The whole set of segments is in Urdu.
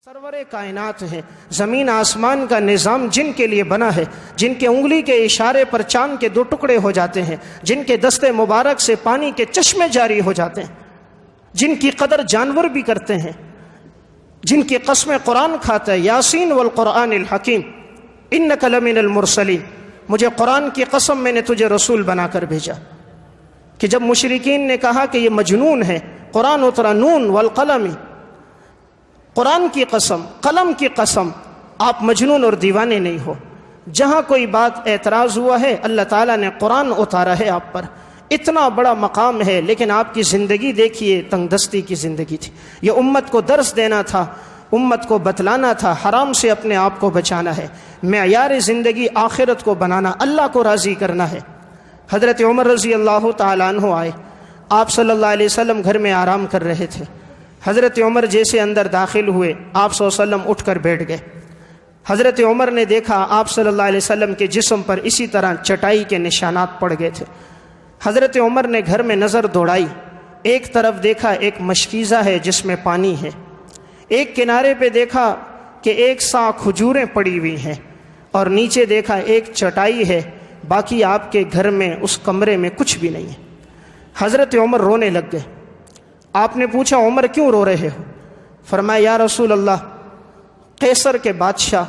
سرور کائنات ہیں، زمین آسمان کا نظام جن کے لیے بنا ہے، جن کے انگلی کے اشارے پر چاند کے 2 ٹکڑے ہو جاتے ہیں، جن کے دستے مبارک سے پانی کے چشمے جاری ہو جاتے ہیں، جن کی قدر جانور بھی کرتے ہیں، جن کی قسمیں قرآن کھاتا ہے، یاسین والقرآن الحکیم انک لمن المرسلین، مجھے قرآن کی قسم میں نے تجھے رسول بنا کر بھیجا۔ کہ جب مشرکین نے کہا کہ یہ مجنون ہے، قرآن اترا نون والقلم، قرآن کی قسم، قلم کی قسم، آپ مجنون اور دیوانے نہیں ہو۔ جہاں کوئی بات اعتراض ہوا ہے، اللہ تعالیٰ نے قرآن اتارا ہے آپ پر، اتنا بڑا مقام ہے، لیکن آپ کی زندگی دیکھیے، تنگ دستی کی زندگی تھی۔ یہ امت کو درس دینا تھا، امت کو بتلانا تھا، حرام سے اپنے آپ کو بچانا ہے، معیار زندگی آخرت کو بنانا، اللہ کو راضی کرنا ہے۔ حضرت عمر رضی اللہ تعالیٰ عنہ آئے، آپ صلی اللہ علیہ وسلم گھر میں آرام کر رہے تھے۔ حضرت عمر جیسے اندر داخل ہوئے، آپ صلی اللہ علیہ وسلم اٹھ کر بیٹھ گئے۔ حضرت عمر نے دیکھا آپ صلی اللہ علیہ وسلم کے جسم پر اسی طرح چٹائی کے نشانات پڑ گئے تھے۔ حضرت عمر نے گھر میں نظر دوڑائی، ایک طرف دیکھا ایک مشکیزہ ہے جس میں پانی ہے، ایک کنارے پہ دیکھا کہ 1 سا کھجوریں پڑی ہوئی ہیں، اور نیچے دیکھا ایک چٹائی ہے، باقی آپ کے گھر میں اس کمرے میں کچھ بھی نہیں ہے۔ حضرت عمر رونے لگ گئے۔ آپ نے پوچھا عمر کیوں رو رہے ہو؟ فرمایا یا رسول اللہ، قیصر کے بادشاہ،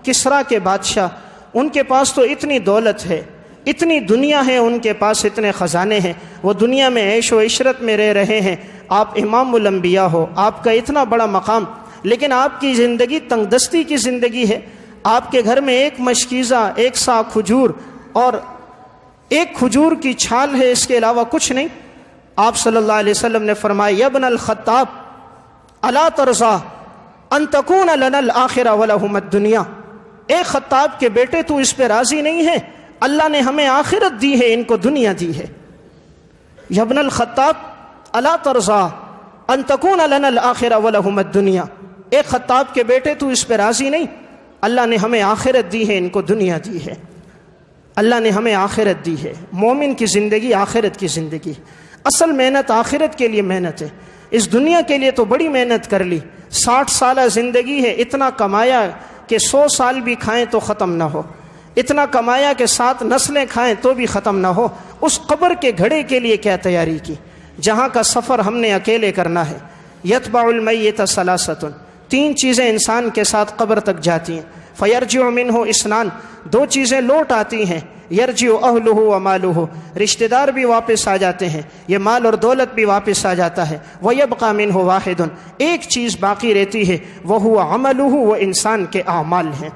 کسریٰ کے بادشاہ، ان کے پاس تو اتنی دولت ہے، اتنی دنیا ہے، ان کے پاس اتنے خزانے ہیں، وہ دنیا میں عیش و عشرت میں رہ رہے ہیں، آپ امام الانبیاء ہو، آپ کا اتنا بڑا مقام، لیکن آپ کی زندگی تنگ دستی کی زندگی ہے۔ آپ کے گھر میں ایک مشکیزہ، 1 سا کھجور اور ایک کھجور کی چھال ہے، اس کے علاوہ کچھ نہیں۔ آپ صلی اللہ علیہ وسلم نے فرمایا یا ابن الخطاب الا ترضى ان تكون لنا الاخرہ ولہم الدنیا، اے خطاب کے بیٹے تو اس پہ راضی نہیں ہے؟ اللہ نے ہمیں آخرت دی ہے، ان کو دنیا دی ہے۔ یا ابن الخطاب الا ترضى ان تكون لنا الاخرہ ولہم الدنیا، اے خطاب کے بیٹے تو اس پہ راضی نہیں؟ اللہ نے ہمیں آخرت دی ہے، ان کو دنیا دی ہے۔ اللہ نے ہمیں آخرت دی ہے۔ مومن کی زندگی آخرت کی زندگی، اصل محنت آخرت کے لیے محنت ہے۔ اس دنیا کے لیے تو بڑی محنت کر لی، 60 سالہ زندگی ہے، اتنا کمایا کہ 100 سال بھی کھائیں تو ختم نہ ہو، اتنا کمایا کہ 7 نسلیں کھائیں تو بھی ختم نہ ہو۔ اس قبر کے گھڑے کے لیے کیا تیاری کی، جہاں کا سفر ہم نے اکیلے کرنا ہے۔ یتبع المیت ثلاثۃ، 3 چیزیں انسان کے ساتھ قبر تک جاتی ہیں۔ فیرجع منہ اثنان، 2 چیزیں لوٹ آتی ہیں، یرجع اہلہ و مالہ، رشتہ دار بھی واپس آ جاتے ہیں، یہ مال اور دولت بھی واپس آ جاتا ہے۔ ویبقى منہ واحد، ایک چیز باقی رہتی ہے، وہو عملہ، وہ انسان کے اعمال ہیں۔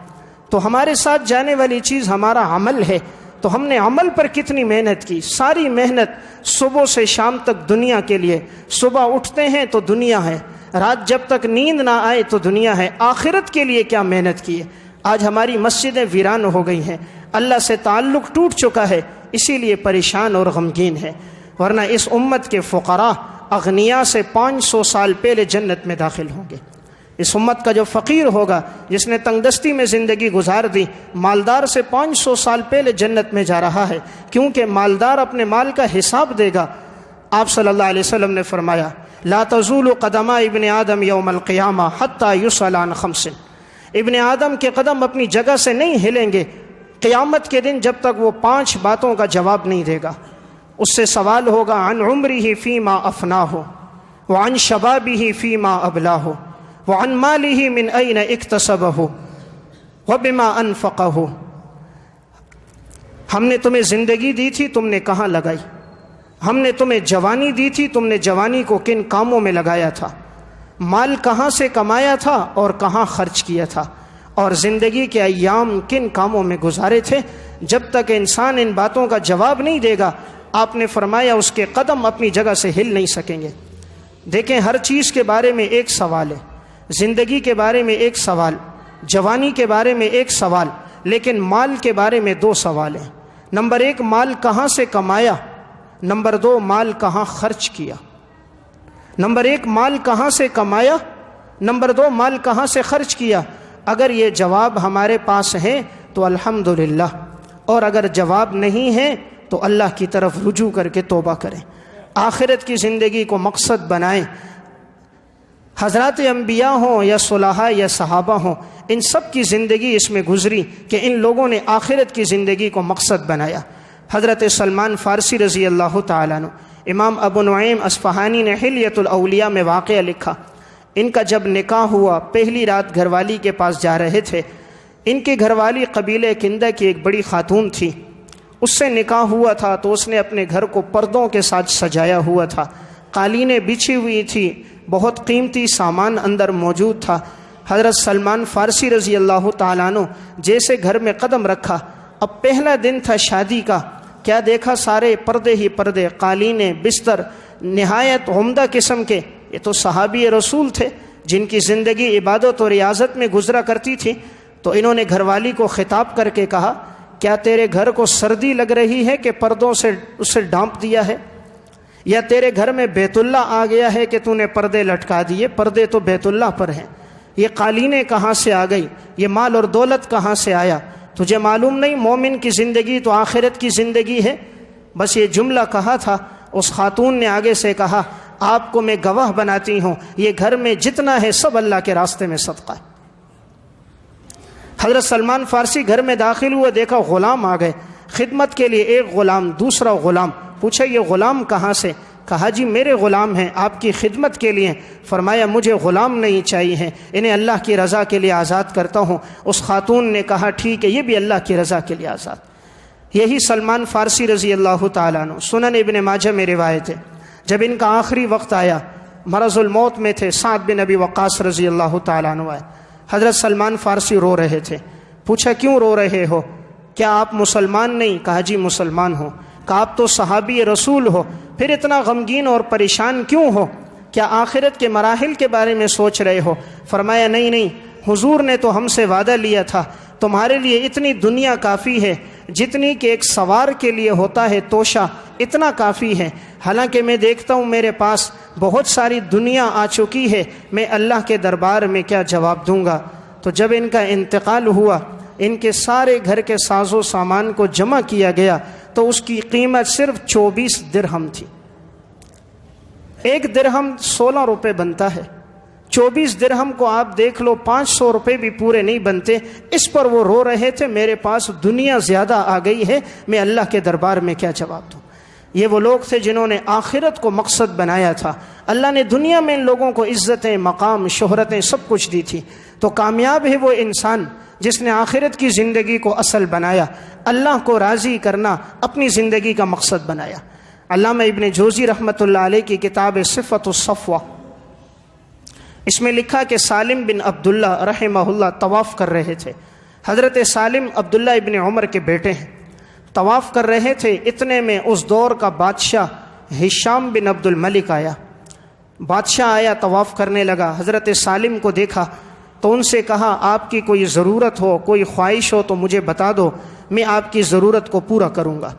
تو ہمارے ساتھ جانے والی چیز ہمارا عمل ہے، تو ہم نے عمل پر کتنی محنت کی، ساری محنت صبح سے شام تک دنیا کے لیے۔ صبح اٹھتے ہیں تو دنیا ہے، رات جب تک نیند نہ آئے تو دنیا ہے، آخرت کے لیے کیا محنت کی ہے۔ آج ہماری مسجدیں ویران ہو گئی ہیں، اللہ سے تعلق ٹوٹ چکا ہے، اسی لیے پریشان اور غمگین ہے، ورنہ اس امت کے فقراء اغنیاء سے 500 سال پہلے جنت میں داخل ہوں گے۔ اس امت کا جو فقیر ہوگا، جس نے تنگ دستی میں زندگی گزار دی، مالدار سے 500 سال پہلے جنت میں جا رہا ہے، کیونکہ مالدار اپنے مال کا حساب دے گا۔ آپ صلی اللہ علیہ وسلم نے فرمایا لا تزول قدم ابن آدم یوم القیامہ حتی یسأل عن 5، ابن آدم کے قدم اپنی جگہ سے نہیں ہلیں گے قیامت کے دن جب تک وہ 5 باتوں کا جواب نہیں دے گا۔ اس سے سوال ہوگا عن عمرہ فیما افناہ، وعن شبابہ فیما ابلاہ، وعن مالہ من این اکتسبہ، وبما انفقہ۔ ہم نے تمہیں زندگی دی تھی، تم نے کہاں لگائی؟ ہم نے تمہیں جوانی دی تھی، تم نے جوانی کو کن کاموں میں لگایا تھا؟ مال کہاں سے کمایا تھا اور کہاں خرچ کیا تھا؟ اور زندگی کے ایام کن کاموں میں گزارے تھے؟ جب تک انسان ان باتوں کا جواب نہیں دے گا، آپ نے فرمایا اس کے قدم اپنی جگہ سے ہل نہیں سکیں گے۔ دیکھیں، ہر چیز کے بارے میں ایک سوال ہے، زندگی کے بارے میں ایک سوال، جوانی کے بارے میں ایک سوال، لیکن مال کے بارے میں 2 سوال ہیں۔ نمبر 1، مال کہاں سے کمایا؟ نمبر 2، مال کہاں خرچ کیا؟ نمبر 1، مال کہاں سے کمایا؟ نمبر 2، مال کہاں سے خرچ کیا؟ اگر یہ جواب ہمارے پاس ہیں تو الحمدللہ، اور اگر جواب نہیں ہے تو اللہ کی طرف رجوع کر کے توبہ کریں، آخرت کی زندگی کو مقصد بنائیں۔ حضرات انبیاء ہوں یا صلحاء یا صحابہ ہوں، ان سب کی زندگی اس میں گزری کہ ان لوگوں نے آخرت کی زندگی کو مقصد بنایا۔ حضرت سلمان فارسی رضی اللہ تعالیٰ عنہ، امام ابو نعیم اصفہانی نے حلیۃ الاولیاء میں واقعہ لکھا، ان کا جب نکاح ہوا پہلی رات گھر والی کے پاس جا رہے تھے۔ ان کی گھر والی قبیلہ کندہ کی ایک بڑی خاتون تھی، اس سے نکاح ہوا تھا تو اس نے اپنے گھر کو پردوں کے ساتھ سجایا ہوا تھا، قالینیں بچھی ہوئی تھی، بہت قیمتی سامان اندر موجود تھا۔ حضرت سلمان فارسی رضی اللہ تعالیٰ عنہ جیسے گھر میں قدم رکھا، اب پہلا دن تھا شادی کا، کیا دیکھا سارے پردے ہی پردے، قالینیں، بستر نہایت عمدہ قسم کے۔ یہ تو صحابی رسول تھے جن کی زندگی عبادت اور ریاضت میں گزرا کرتی تھی۔ تو انہوں نے گھر والی کو خطاب کر کے کہا، کیا تیرے گھر کو سردی لگ رہی ہے کہ پردوں سے اسے ڈھانپ دیا ہے، یا تیرے گھر میں بیت اللہ آ گیا ہے کہ تو نے پردے لٹکا دیے؟ پردے تو بیت اللہ پر ہیں، یہ قالینیں کہاں سے آ گئی، یہ مال اور دولت کہاں سے آیا؟ تجھے معلوم نہیں مومن کی زندگی تو آخرت کی زندگی ہے؟ بس یہ جملہ کہا تھا، اس خاتون نے آگے سے کہا، آپ کو میں گواہ بناتی ہوں، یہ گھر میں جتنا ہے سب اللہ کے راستے میں صدقہ ہے۔ حضرت سلمان فارسی گھر میں داخل ہوئے، دیکھا غلام آ گئے خدمت کے لیے، ایک غلام، دوسرا غلام۔ پوچھا یہ غلام کہاں سے؟ کہا جی میرے غلام ہیں، آپ کی خدمت کے لیے۔ فرمایا مجھے غلام نہیں چاہیے، انہیں اللہ کی رضا کے لیے آزاد کرتا ہوں۔ اس خاتون نے کہا ٹھیک ہے، یہ بھی اللہ کی رضا کے لیے آزاد۔ یہی سلمان فارسی رضی اللہ تعالیٰ عنہ، سنن ابن ماجہ میں روایت ہے، جب ان کا آخری وقت آیا، مرض الموت میں تھے، سعد بن ابی وقاص رضی اللہ تعالیٰ عنہ آئے، حضرت سلمان فارسی رو رہے تھے۔ پوچھا کیوں رو رہے ہو؟ کیا آپ مسلمان نہیں؟ کہا جی مسلمان ہو۔ کہا آپ تو صحابی رسول ہو، پھر اتنا غمگین اور پریشان کیوں ہو؟ کیا آخرت کے مراحل کے بارے میں سوچ رہے ہو؟ فرمایا نہیں، حضور نے تو ہم سے وعدہ لیا تھا، تمہارے لیے اتنی دنیا کافی ہے جتنی کہ ایک سوار کے لیے ہوتا ہے توشہ، اتنا کافی ہے۔ حالانکہ میں دیکھتا ہوں میرے پاس بہت ساری دنیا آ چکی ہے، میں اللہ کے دربار میں کیا جواب دوں گا؟ تو جب ان کا انتقال ہوا، ان کے سارے گھر کے ساز و سامان کو جمع کیا گیا تو اس کی قیمت صرف 24 درہم تھی۔ ایک درہم 16 روپے بنتا ہے، 24 درہم کو آپ دیکھ لو 500 روپے بھی پورے نہیں بنتے۔ اس پر وہ رو رہے تھے، میرے پاس دنیا زیادہ آ گئی ہے، میں اللہ کے دربار میں کیا جواب دوں؟ یہ وہ لوگ تھے جنہوں نے آخرت کو مقصد بنایا تھا۔ اللہ نے دنیا میں ان لوگوں کو عزتیں، مقام، شہرتیں سب کچھ دی تھی۔ تو کامیاب ہے وہ انسان جس نے آخرت کی زندگی کو اصل بنایا، اللہ کو راضی کرنا اپنی زندگی کا مقصد بنایا۔ علامہ ابن جوزی رحمۃ اللہ علیہ کی کتاب صفۃ الصفوہ، اس میں لکھا کہ سالم بن عبداللہ رحمہ اللہ طواف کر رہے تھے۔ حضرت سالم عبداللہ ابن عمر کے بیٹے ہیں، طواف کر رہے تھے، اتنے میں اس دور کا بادشاہ ہشام بن عبد الملک آیا۔ بادشاہ آیا، طواف کرنے لگا، حضرت سالم کو دیکھا تو ان سے کہا آپ کی کوئی ضرورت ہو، کوئی خواہش ہو تو مجھے بتا دو، میں آپ کی ضرورت کو پورا کروں گا۔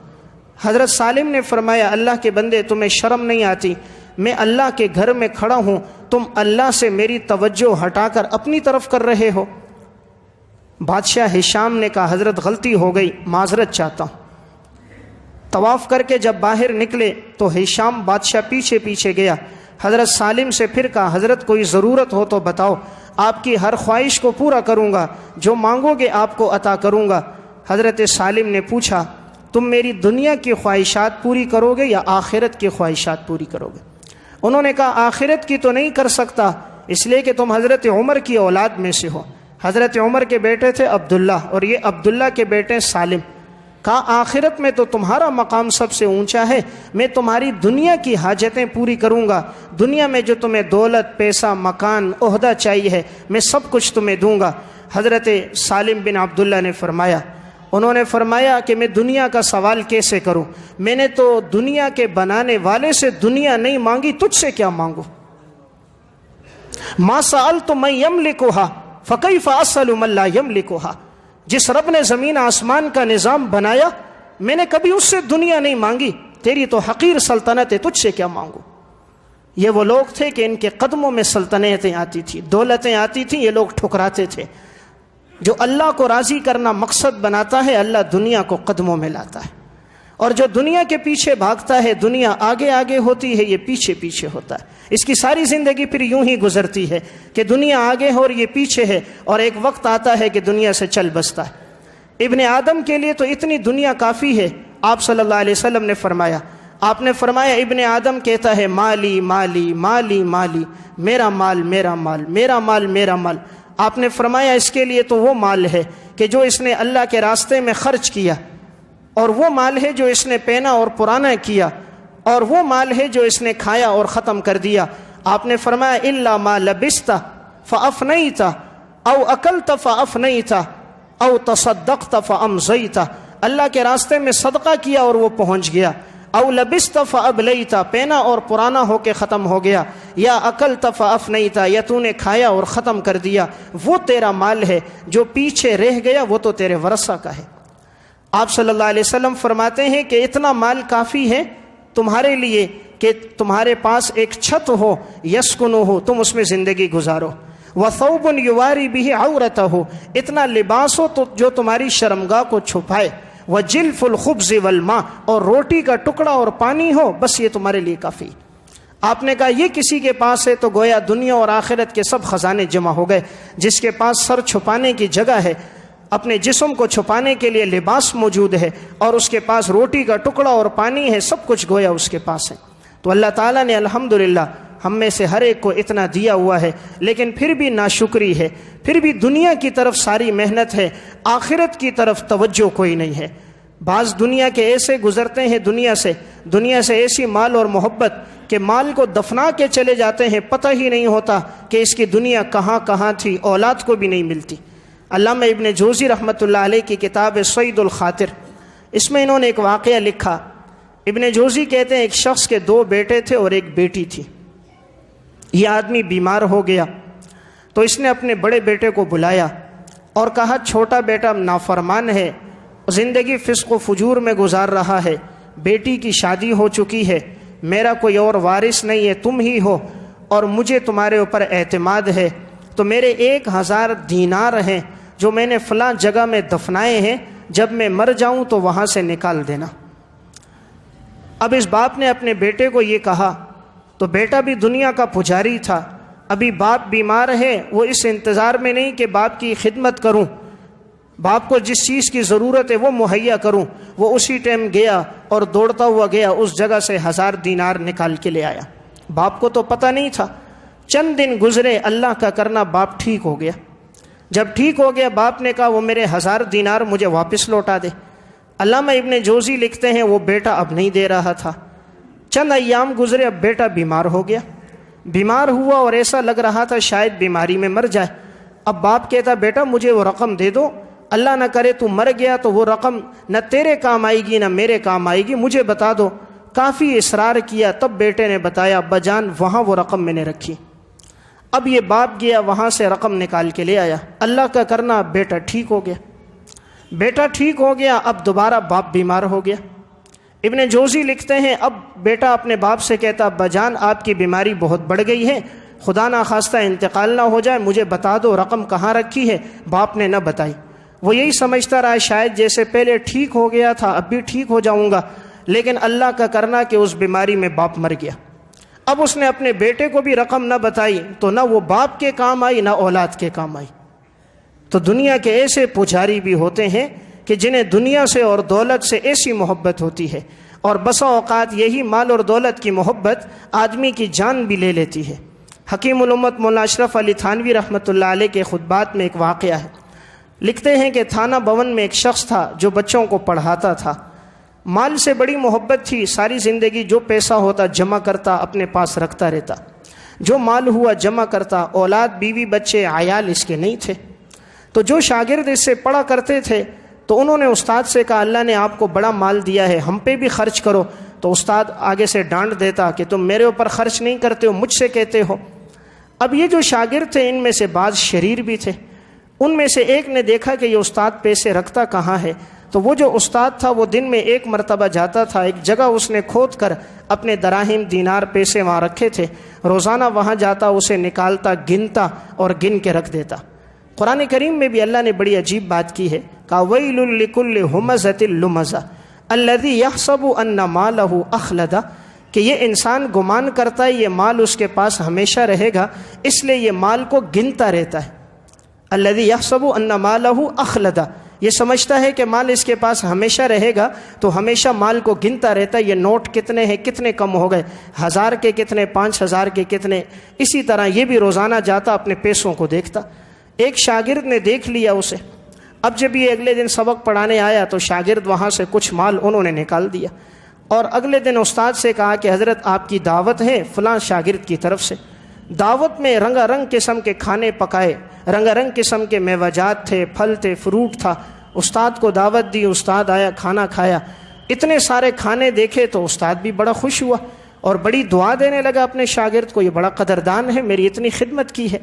حضرت سالم نے فرمایا اللہ کے بندے تمہیں شرم نہیں آتی؟ میں اللہ کے گھر میں کھڑا ہوں، تم اللہ سے میری توجہ ہٹا کر اپنی طرف کر رہے ہو۔ بادشاہ ہشام نے کہا حضرت غلطی ہو گئی، معذرت چاہتا ہوں۔ طواف کر کے جب باہر نکلے تو ہشام بادشاہ پیچھے پیچھے گیا، حضرت سالم سے پھر کہا حضرت کوئی ضرورت ہو تو بتاؤ، آپ کی ہر خواہش کو پورا کروں گا، جو مانگو گے آپ کو عطا کروں گا۔ حضرت سالم نے پوچھا تم میری دنیا کی خواہشات پوری کرو گے یا آخرت کی خواہشات پوری کرو گے؟ انہوں نے کہا آخرت کی تو نہیں کر سکتا، اس لیے کہ تم حضرت عمر کی اولاد میں سے ہو۔ حضرت عمر کے بیٹے تھے عبداللہ اور یہ عبداللہ کے بیٹے سالم۔ کہا آخرت میں تو تمہارا مقام سب سے اونچا ہے، میں تمہاری دنیا کی حاجتیں پوری کروں گا، دنیا میں جو تمہیں دولت، پیسہ، مکان، عہدہ چاہیے ہے میں سب کچھ تمہیں دوں گا۔ حضرت سالم بن عبداللہ نے فرمایا، انہوں نے فرمایا کہ میں دنیا کا سوال کیسے کروں؟ میں نے تو دنیا کے بنانے والے سے دنیا نہیں مانگی، تجھ سے کیا مانگوں؟ ما سألت من یملکها فکیف اسأل من لا یملکها۔ جس رب نے زمین آسمان کا نظام بنایا، میں نے کبھی اس سے دنیا نہیں مانگی، تیری تو حقیر سلطنت ہے، تجھ سے کیا مانگوں؟ یہ وہ لوگ تھے کہ ان کے قدموں میں سلطنتیں آتی تھی، دولتیں آتی تھیں، یہ لوگ ٹھکراتے تھے۔ جو اللہ کو راضی کرنا مقصد بناتا ہے، اللہ دنیا کو قدموں میں لاتا ہے، اور جو دنیا کے پیچھے بھاگتا ہے، دنیا آگے آگے ہوتی ہے، یہ پیچھے پیچھے ہوتا ہے۔ اس کی ساری زندگی پھر یوں ہی گزرتی ہے کہ دنیا آگے ہے اور یہ پیچھے ہے، اور ایک وقت آتا ہے کہ دنیا سے چل بستا ہے۔ ابن آدم کے لیے تو اتنی دنیا کافی ہے۔ آپ صلی اللہ علیہ وسلم نے فرمایا، آپ نے فرمایا ابن آدم کہتا ہے مالی مالی مالی مالی، میرا مال میرا مال، میرا مال میرا مال۔ آپ نے فرمایا اس کے لیے تو وہ مال ہے کہ جو اس نے اللہ کے راستے میں خرچ کیا، اور وہ مال ہے جو اس نے پہنا اور پرانا کیا، اور وہ مال ہے جو اس نے کھایا اور ختم کر دیا۔ آپ نے فرمایا الا ما لبست فافنیت او اکلت فافنیت او تصدقت فامضیت، اللہ کے راستے میں صدقہ کیا اور وہ پہنچ گیا، او لبست فابلیت، پہنا اور پرانا ہو کے ختم ہو گیا، یا اکلت فافنیت، یا تو نے کھایا اور ختم کر دیا۔ وہ تیرا مال ہے، جو پیچھے رہ گیا وہ تو تیرے ورثہ کا ہے۔ آپ صلی اللہ علیہ وسلم فرماتے ہیں کہ اتنا مال کافی ہے تمہارے لیے کہ تمہارے پاس ایک چھت ہو، یسکنو ہو، تم اس میں زندگی گزارو، وثوب یواری بہ عورتہ ہو، اتنا لباس ہو تو جو تمہاری شرمگاہ کو چھپائے، وجلف الخبز والماء، اور روٹی کا ٹکڑا اور پانی ہو، بس یہ تمہارے لیے کافی۔ آپ نے کہا یہ کسی کے پاس ہے تو گویا دنیا اور آخرت کے سب خزانے جمع ہو گئے۔ جس کے پاس سر چھپانے کی جگہ ہے، اپنے جسم کو چھپانے کے لیے لباس موجود ہے، اور اس کے پاس روٹی کا ٹکڑا اور پانی ہے، سب کچھ گویا اس کے پاس ہے۔ تو اللہ تعالیٰ نے الحمدللہ ہم میں سے ہر ایک کو اتنا دیا ہوا ہے، لیکن پھر بھی ناشکری ہے، پھر بھی دنیا کی طرف ساری محنت ہے، آخرت کی طرف توجہ کوئی نہیں ہے۔ بعض دنیا کے ایسے گزرتے ہیں دنیا سے ایسی مال اور محبت کہ مال کو دفنا کے چلے جاتے ہیں، پتہ ہی نہیں ہوتا کہ اس کی دنیا کہاں کہاں تھی، اولاد کو بھی نہیں ملتی۔ علامہ ابن جوزی رحمۃ اللہ علیہ کی کتاب صید الخاطر، اس میں انہوں نے ایک واقعہ لکھا۔ ابن جوزی کہتے ہیں ایک شخص کے 2 بیٹے تھے اور ایک بیٹی تھی۔ یہ آدمی بیمار ہو گیا تو اس نے اپنے بڑے بیٹے کو بلایا اور کہا چھوٹا بیٹا نافرمان ہے، زندگی فسق و فجور میں گزار رہا ہے، بیٹی کی شادی ہو چکی ہے، میرا کوئی اور وارث نہیں ہے، تم ہی ہو، اور مجھے تمہارے اوپر اعتماد ہے، تو میرے 1000 دینار ہیں جو میں نے فلاں جگہ میں دفنائے ہیں، جب میں مر جاؤں تو وہاں سے نکال دینا۔ اب اس باپ نے اپنے بیٹے کو یہ کہا تو بیٹا بھی دنیا کا پجاری تھا، ابھی باپ بیمار ہے، وہ اس انتظار میں نہیں کہ باپ کی خدمت کروں، باپ کو جس چیز کی ضرورت ہے وہ مہیا کروں، وہ اسی ٹائم گیا اور دوڑتا ہوا گیا اس جگہ سے 1000 دینار نکال کے لے آیا۔ باپ کو تو پتہ نہیں تھا۔ چند دن گزرے، اللہ کا کرنا باپ ٹھیک ہو گیا۔ جب ٹھیک ہو گیا باپ نے کہا وہ میرے 1000 دینار مجھے واپس لوٹا دے۔ علامہ ابن جوزی لکھتے ہیں وہ بیٹا اب نہیں دے رہا تھا۔ چند ایام گزرے، اب بیٹا بیمار ہو گیا، بیمار ہوا اور ایسا لگ رہا تھا شاید بیماری میں مر جائے۔ اب باپ کہتا بیٹا مجھے وہ رقم دے دو، اللہ نہ کرے تو مر گیا تو وہ رقم نہ تیرے کام آئے گی نہ میرے کام آئے گی، مجھے بتا دو۔ کافی اصرار کیا، تب بیٹے نے بتایا ابا جان وہاں وہ رقم میں نے رکھی۔ اب یہ باپ گیا وہاں سے رقم نکال کے لے آیا۔ اللہ کا کرنا بیٹا ٹھیک ہو گیا، بیٹا ٹھیک ہو گیا، اب دوبارہ باپ بیمار ہو گیا۔ ابن جوزی لکھتے ہیں اب بیٹا اپنے باپ سے کہتا ابا جان آپ کی بیماری بہت بڑھ گئی ہے، خدا نہ خواستہ انتقال نہ ہو جائے، مجھے بتا دو رقم کہاں رکھی ہے۔ باپ نے نہ بتائی، وہ یہی سمجھتا رہا شاید جیسے پہلے ٹھیک ہو گیا تھا اب بھی ٹھیک ہو جاؤں گا، لیکن اللہ کا کرنا کہ اس بیماری میں باپ مر گیا۔ اب اس نے اپنے بیٹے کو بھی رقم نہ بتائی تو نہ وہ باپ کے کام آئی نہ اولاد کے کام آئی۔ تو دنیا کے ایسے پجاری بھی ہوتے ہیں کہ جنہیں دنیا سے اور دولت سے ایسی محبت ہوتی ہے، اور بسا اوقات یہی مال اور دولت کی محبت آدمی کی جان بھی لے لیتی ہے۔ حکیم الامت مولانا اشرف علی تھانوی رحمۃ اللہ علیہ کے خطبات میں ایک واقعہ ہے، لکھتے ہیں کہ تھانہ بھون میں ایک شخص تھا جو بچوں کو پڑھاتا تھا، مال سے بڑی محبت تھی، ساری زندگی جو پیسہ ہوتا جمع کرتا اپنے پاس رکھتا رہتا، جو مال ہوا جمع کرتا، اولاد بیوی بچے عیال اس کے نہیں تھے۔ تو جو شاگرد اس سے پڑھا کرتے تھے تو انہوں نے استاد سے کہا اللہ نے آپ کو بڑا مال دیا ہے، ہم پہ بھی خرچ کرو، تو استاد آگے سے ڈانٹ دیتا کہ تم میرے اوپر خرچ نہیں کرتے ہو، مجھ سے کہتے ہو۔ اب یہ جو شاگرد تھے ان میں سے بعض شریر بھی تھے، ان میں سے ایک نے دیکھا کہ یہ استاد پیسے رکھتا کہاں ہے، تو وہ جو استاد تھا وہ دن میں 1 مرتبہ جاتا تھا، ایک جگہ اس نے کھود کر اپنے دراہم دینار پیسے وہاں رکھے تھے، روزانہ وہاں جاتا، اسے نکالتا، گنتا اور گن کے رکھ دیتا۔ قرآن کریم میں بھی اللہ نے بڑی عجیب بات کی ہے، کہا وَيْلٌ لِكُلِّ هُمَزَةٍ لُمَزَةٍ الَّذِي يَحْسَبُ أَنَّ مَالَهُ أَخْلَدَ، کہ یہ انسان گمان کرتا ہے یہ مال اس کے پاس ہمیشہ رہے گا، اس لیے یہ مال کو گنتا رہتا ہے۔ الذی یحسب ان مالہ اخلدا، یہ سمجھتا ہے کہ مال اس کے پاس ہمیشہ رہے گا تو ہمیشہ مال کو گنتا رہتا ہے، یہ نوٹ کتنے ہیں، کتنے کم ہو گئے، 1000 کے کتنے، 5000 کے کتنے۔ اسی طرح یہ بھی روزانہ جاتا اپنے پیسوں کو دیکھتا۔ ایک شاگرد نے دیکھ لیا اسے، اب جب یہ اگلے دن سبق پڑھانے آیا تو شاگرد وہاں سے کچھ مال انہوں نے نکال دیا، اور اگلے دن استاد سے کہا کہ حضرت آپ کی دعوت ہے فلاں شاگرد کی طرف سے۔ دعوت میں رنگا رنگ قسم کے کھانے پکائے، رنگا رنگ قسم کے میوہ جات تھے، پھل تھے، فروٹ تھا۔ استاد کو دعوت دی، استاد آیا، کھانا کھایا، اتنے سارے کھانے دیکھے تو استاد بھی بڑا خوش ہوا اور بڑی دعا دینے لگا اپنے شاگرد کو، یہ بڑا قدردان ہے، میری اتنی خدمت کی ہے۔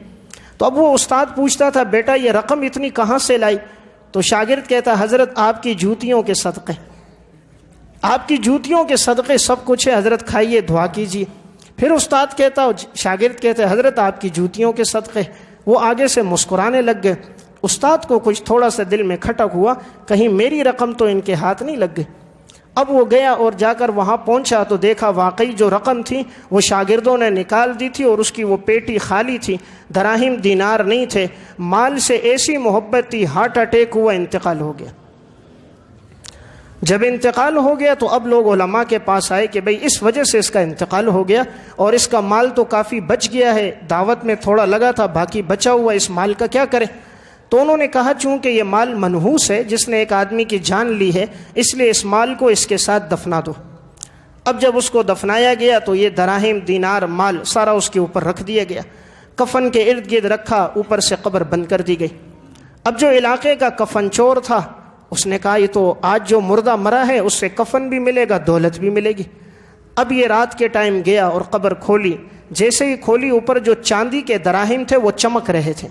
تو اب وہ استاد پوچھتا تھا بیٹا یہ رقم اتنی کہاں سے لائی؟ تو شاگرد کہتا حضرت آپ کی جوتیوں کے صدقے، آپ کی جوتیوں کے صدقے سب کچھ ہے، حضرت کھائیے، دعا کیجیے۔ پھر استاد کہتا، شاگرد کہتے حضرت آپ کی جوتیوں کے صدقے۔ وہ آگے سے مسکرانے لگ گئے۔ استاد کو کچھ تھوڑا سا دل میں کھٹک ہوا، کہیں میری رقم تو ان کے ہاتھ نہیں لگ گئی۔ اب وہ گیا اور جا کر وہاں پہنچا تو دیکھا واقعی جو رقم تھی وہ شاگردوں نے نکال دی تھی، اور اس کی وہ پیٹی خالی تھی، دراہم دینار نہیں تھے۔ مال سے ایسی محبت تھی، ہارٹ اٹیک ہوا، انتقال ہو گیا۔ جب انتقال ہو گیا تو اب لوگ علماء کے پاس آئے کہ بھئی اس وجہ سے اس کا انتقال ہو گیا، اور اس کا مال تو کافی بچ گیا ہے، دعوت میں تھوڑا لگا تھا، باقی بچا ہوا، اس مال کا کیا کریں؟ تو انہوں نے کہا چونکہ یہ مال منحوس ہے، جس نے ایک آدمی کی جان لی ہے، اس لیے اس مال کو اس کے ساتھ دفنا دو۔ اب جب اس کو دفنایا گیا تو یہ دراہم دینار مال سارا اس کے اوپر رکھ دیا گیا، کفن کے ارد گرد رکھا، اوپر سے قبر بند کر دی گئی۔ اب جو علاقے کا کفن چور تھا اس نے کہا یہ تو آج جو مردہ مرا ہے اس سے کفن بھی ملے گا، دولت بھی ملے گی۔ اب یہ رات کے ٹائم گیا اور قبر کھولی، جیسے ہی کھولی اوپر جو چاندی کے دراہم تھے وہ چمک رہے تھے۔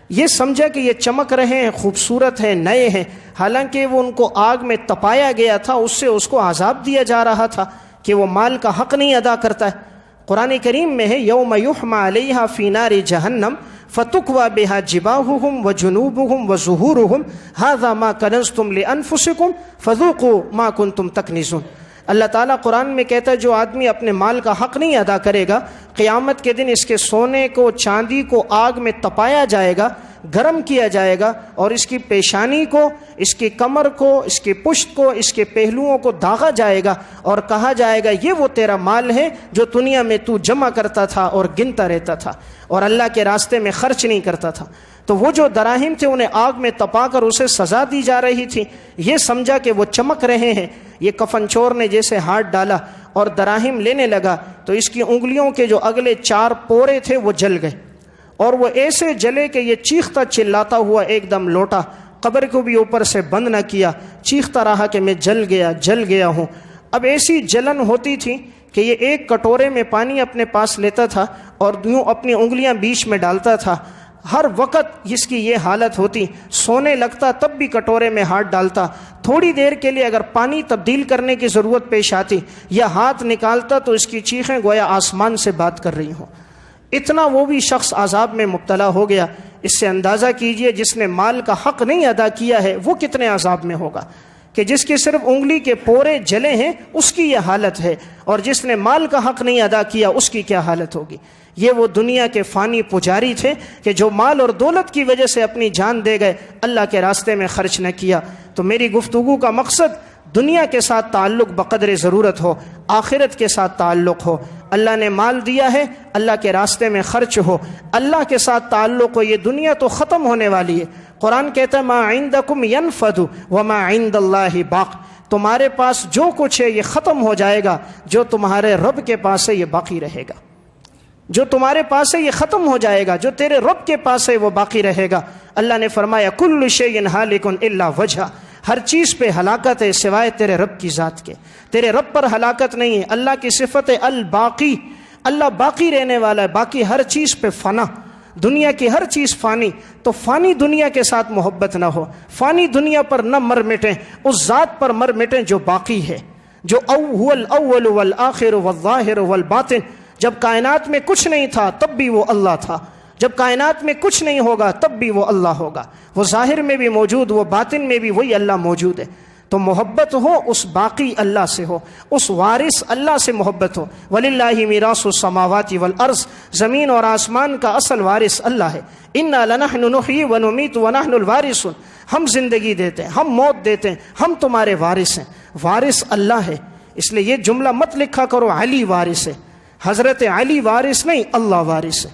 یہ سمجھا کہ یہ چمک رہے ہیں، خوبصورت ہیں، نئے ہیں، حالانکہ وہ ان کو آگ میں تپایا گیا تھا، اس سے اس کو عذاب دیا جا رہا تھا کہ وہ مال کا حق نہیں ادا کرتا ہے۔ قرآن کریم میں ہے یوم یحمى علیہا فی نار جہنم فتکوی بہا جباہہم وجنوبہم وظہورہم ھذا ما کنزتم لانفسکم فذوقوا ما کنتم تکنزون۔ اللہ تعالیٰ قرآن میں کہتا ہے جو آدمی اپنے مال کا حق نہیں ادا کرے گا، قیامت کے دن اس کے سونے کو، چاندی کو آگ میں تپایا جائے گا، گرم کیا جائے گا، اور اس کی پیشانی کو، اس کی کمر کو، اس کی پشت کو، اس کے پہلوؤں کو داغا جائے گا، اور کہا جائے گا یہ وہ تیرا مال ہے جو دنیا میں تو جمع کرتا تھا اور گنتا رہتا تھا اور اللہ کے راستے میں خرچ نہیں کرتا تھا۔ تو وہ جو دراہم تھے انہیں آگ میں تپا کر اسے سزا دی جا رہی تھی، یہ سمجھا کہ وہ چمک رہے ہیں۔ یہ کفن چور نے جیسے ہاتھ ڈالا اور دراہم لینے لگا تو اس کی انگلیوں کے جو اگلے 4 پورے تھے وہ جل گئے، اور وہ ایسے جلے کہ یہ چیختا چلاتا ہوا ایک دم لوٹا، قبر کو بھی اوپر سے بند نہ کیا، چیختا رہا کہ میں جل گیا ہوں۔ اب ایسی جلن ہوتی تھی کہ یہ ایک کٹورے میں پانی اپنے پاس لیتا تھا اور یوں اپنی انگلیاں بیچ میں ڈالتا تھا، ہر وقت اس کی یہ حالت ہوتی، سونے لگتا تب بھی کٹورے میں ہاتھ ڈالتا، تھوڑی دیر کے لیے اگر پانی تبدیل کرنے کی ضرورت پیش آتی یا ہاتھ نکالتا تو اس کی چیخیں گویا آسمان سے بات کر رہی ہوں۔ اتنا وہ بھی شخص عذاب میں مبتلا ہو گیا۔ اس سے اندازہ کیجئے جس نے مال کا حق نہیں ادا کیا ہے وہ کتنے عذاب میں ہوگا، کہ جس کے صرف انگلی کے پورے جلے ہیں اس کی یہ حالت ہے، اور جس نے مال کا حق نہیں ادا کیا اس کی کیا حالت ہوگی۔ یہ وہ دنیا کے فانی پجاری تھے کہ جو مال اور دولت کی وجہ سے اپنی جان دے گئے، اللہ کے راستے میں خرچ نہ کیا۔ تو میری گفتگو کا مقصد دنیا کے ساتھ تعلق بقدر ضرورت ہو، آخرت کے ساتھ تعلق ہو۔ اللہ نے مال دیا ہے، اللہ کے راستے میں خرچ ہو، اللہ کے ساتھ تعلق ہو۔ یہ دنیا تو ختم ہونے والی ہے۔ قرآن کہتا ہے ما عندکم ینفد وما عند اللہ باق، تمہارے پاس جو کچھ ہے یہ ختم ہو جائے گا، جو تمہارے رب کے پاس ہے یہ باقی رہے گا۔ جو تمہارے پاس ہے یہ ختم ہو جائے گا، جو تیرے رب کے پاس ہے وہ باقی رہے گا۔ اللہ نے فرمایا کل شیء ہالک الا وجہہ، ہر چیز پہ ہلاکت ہے سوائے تیرے رب کی ذات کے، تیرے رب پر ہلاکت نہیں ہے۔ اللہ کی صفت ہے الباقی، اللہ باقی رہنے والا ہے، باقی ہر چیز پہ فنا، دنیا کی ہر چیز فانی، تو فانی دنیا کے ساتھ محبت نہ ہو، فانی دنیا پر نہ مر مٹیں، اس ذات پر مر مٹیں جو باقی ہے، جو هو الاول والآخر والظاہر والباطن۔ جب کائنات میں کچھ نہیں تھا تب بھی وہ اللہ تھا، جب کائنات میں کچھ نہیں ہوگا تب بھی وہ اللہ ہوگا، وہ ظاہر میں بھی موجود، وہ باطن میں بھی وہی اللہ موجود ہے۔ تو محبت ہو اس باقی اللہ سے ہو، اس وارث اللہ سے محبت ہو۔ وَلِلَّهِ مِيرَاثُ السَّمَاوَاتِ وَالْأَرْضِ، زمین اور آسمان کا اصل وارث اللہ ہے۔ إِنَّا لَنَحْنُ نُحْيِي وَنُمِيتُ وَنَحْنُ الْوَارِثُونَ، ہم زندگی دیتے ہیں، ہم موت دیتے ہیں، ہم تمہارے وارث ہیں۔ وارث اللہ ہے، اس لیے یہ جملہ مت لکھا کرو علی وارث ہے، حضرت علی وارث نہیں، اللہ وارث ہے۔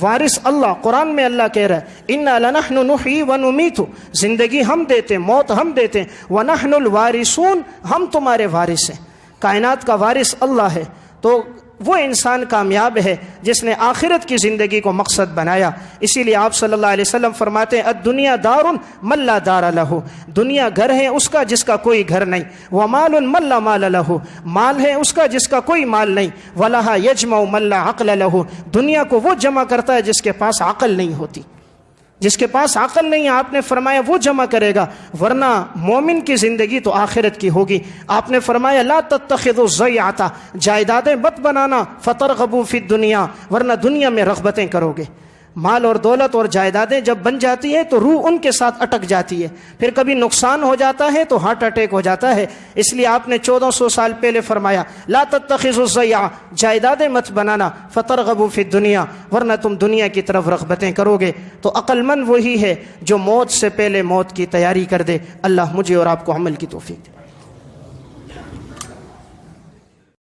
وارث اللہ، قرآن میں اللہ کہہ رہا ہے اِنَّا لَنَحْنُ نُحْيِي وَنُمِيتُ، زندگی ہم دیتے ہیں، موت ہم دیتے ہیں، وَنَحْنُ الْوَارِثُونَ، ہم تمہارے وارث ہیں۔ کائنات کا وارث اللہ ہے، تو وہ انسان کامیاب ہے جس نے آخرت کی زندگی کو مقصد بنایا۔ اسی لیے آپ صلی اللہ علیہ وسلم فرماتے ہیں الدنیا دار من لا دار لہ، دنیا گھر ہے اس کا جس کا کوئی گھر نہیں، ومال من لا مال لہ، مال ہے اس کا جس کا کوئی مال نہیں، ولہا یجمع من لا عقل لہ، دنیا کو وہ جمع کرتا ہے جس کے پاس عقل نہیں ہوتی، جس کے پاس عقل نہیں ہے آپ نے فرمایا وہ جمع کرے گا، ورنہ مومن کی زندگی تو آخرت کی ہوگی۔ آپ نے فرمایا لا تتخذوا الضیعۃ، جائیدادیں مت بنانا، فترغبوا فی الدنیا، ورنہ دنیا میں رغبتیں کرو گے۔ مال اور دولت اور جائیدادیں جب بن جاتی ہیں تو روح ان کے ساتھ اٹک جاتی ہے، پھر کبھی نقصان ہو جاتا ہے تو ہارٹ اٹیک ہو جاتا ہے۔ اس لیے آپ نے 1400 سال پہلے فرمایا لا تتخذوا الضیاع، جائیدادیں مت بنانا، فترغبوا فی الدنیا، ورنہ تم دنیا کی طرف رغبتیں کرو گے۔ تو عقل مند وہی ہے جو موت سے پہلے موت کی تیاری کر دے۔ اللہ مجھے اور آپ کو عمل کی توفیق دے۔